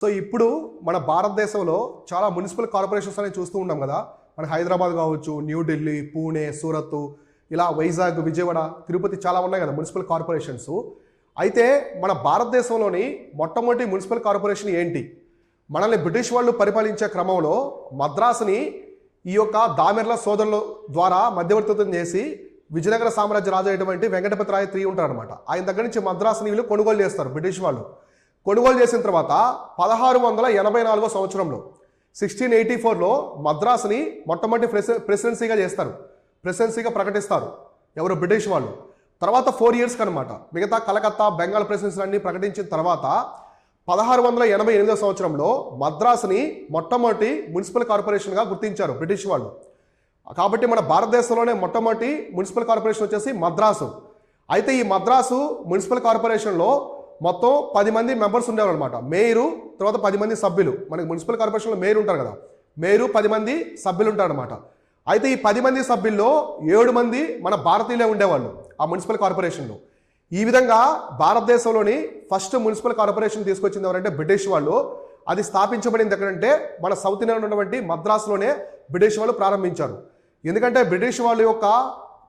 So ఇప్పుడు మన భారతదేశంలో చాలా మున్సిపల్ కార్పొరేషన్స్ అనేవి చూస్తూ ఉన్నాం కదా. మన హైదరాబాద్ కావచ్చు, న్యూఢిల్లీ, పూణే, సూరత్, ఇలా వైజాగ్, విజయవాడ, తిరుపతి చాలా ఉన్నాయి కదా మున్సిపల్ కార్పొరేషన్స్. అయితే మన భారతదేశంలోని మొట్టమొదటి మున్సిపల్ కార్పొరేషన్ ఏంటి? మనల్ని బ్రిటిష్ వాళ్ళు పరిపాలించే క్రమంలో మద్రాసుని ఈ యొక్క దామెర్ల సోదరుల ద్వారా మధ్యవర్తిత్వం చేసి విజయనగర సామ్రాజ్య రాజు అయినటువంటి వెంకటపతి రాయ III ఉంటారనమాట. ఆయన దగ్గర నుంచి మద్రాసుని వీళ్ళు కొనుగోలు చేస్తారు బ్రిటిష్ వాళ్ళు. కొనుగోలు చేసిన తర్వాత 1684 సంవత్సరంలో 1684లో మద్రాసుని మొట్టమొదటి ప్రెసిడెన్సీగా చేస్తారు, ప్రెసిడెన్సీగా ప్రకటిస్తారు ఎవరు? బ్రిటిష్ వాళ్ళు. తర్వాత 4 ఇయర్స్కి అనమాట. మిగతా కలకత్తా, బెంగాల్ ప్రెసిడెన్సీలన్నీ ప్రకటించిన తర్వాత 1688 సంవత్సరంలో మద్రాసుని మొట్టమొదటి మున్సిపల్ కార్పొరేషన్గా గుర్తించారు బ్రిటిష్ వాళ్ళు. కాబట్టి మన భారతదేశంలోనే మొట్టమొదటి మున్సిపల్ కార్పొరేషన్ వచ్చేసి మద్రాసు. అయితే ఈ మద్రాసు మున్సిపల్ కార్పొరేషన్లో మొత్తం 10 మంది మెంబర్స్ ఉండేవారు అనమాట. మేయరు, తర్వాత 10 మంది సభ్యులు. మనకి మున్సిపల్ కార్పొరేషన్లో మేయర్ ఉంటారు కదా, మేయరు 10 మంది సభ్యులు ఉంటారు అనమాట. అయితే ఈ 10 మంది సభ్యుల్లో 7 మంది మన భారతీయులే ఉండేవాళ్ళు ఆ మున్సిపల్ కార్పొరేషన్లో. ఈ విధంగా భారతదేశంలోని ఫస్ట్ మున్సిపల్ కార్పొరేషన్ తీసుకొచ్చింది ఎవరంటే బ్రిటిష్ వాళ్ళు. అది స్థాపించబడింది ఎక్కడంటే మన సౌత్ ఇండియాలో ఉన్నటువంటి మద్రాసులోనే బ్రిటిష్ వాళ్ళు ప్రారంభించారు. ఎందుకంటే బ్రిటిష్ వాళ్ళ యొక్క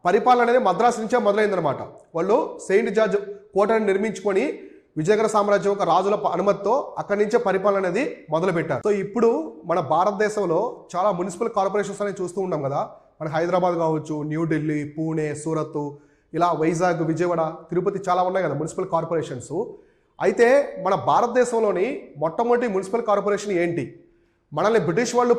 పరిపాలన అనేది మద్రాసు నుంచే మొదలైందనమాట. వాళ్ళు సెయింట్ జార్జ్ కోటను నిర్మించుకొని విజయనగర సామ్రాజ్యం యొక్క రాజుల అనుమతితో అక్కడి నుంచే పరిపాలన అనేది మొదలుపెట్టారు. సో ఇప్పుడు మన భారతదేశంలో చాలా మున్సిపల్ కార్పొరేషన్స్ అనేవి చూస్తూ ఉన్నాం కదా. మన హైదరాబాద్ కావచ్చు, న్యూఢిల్లీ, పూణే, సూరత్, ఇలా వైజాగ్, విజయవాడ, తిరుపతి చాలా ఉన్నాయి కదా మున్సిపల్ కార్పొరేషన్స్. అయితే మన భారతదేశంలోని మొట్టమొదటి మున్సిపల్ కార్పొరేషన్ ఏంటి? మనల్ని బ్రిటిష్ వాళ్ళు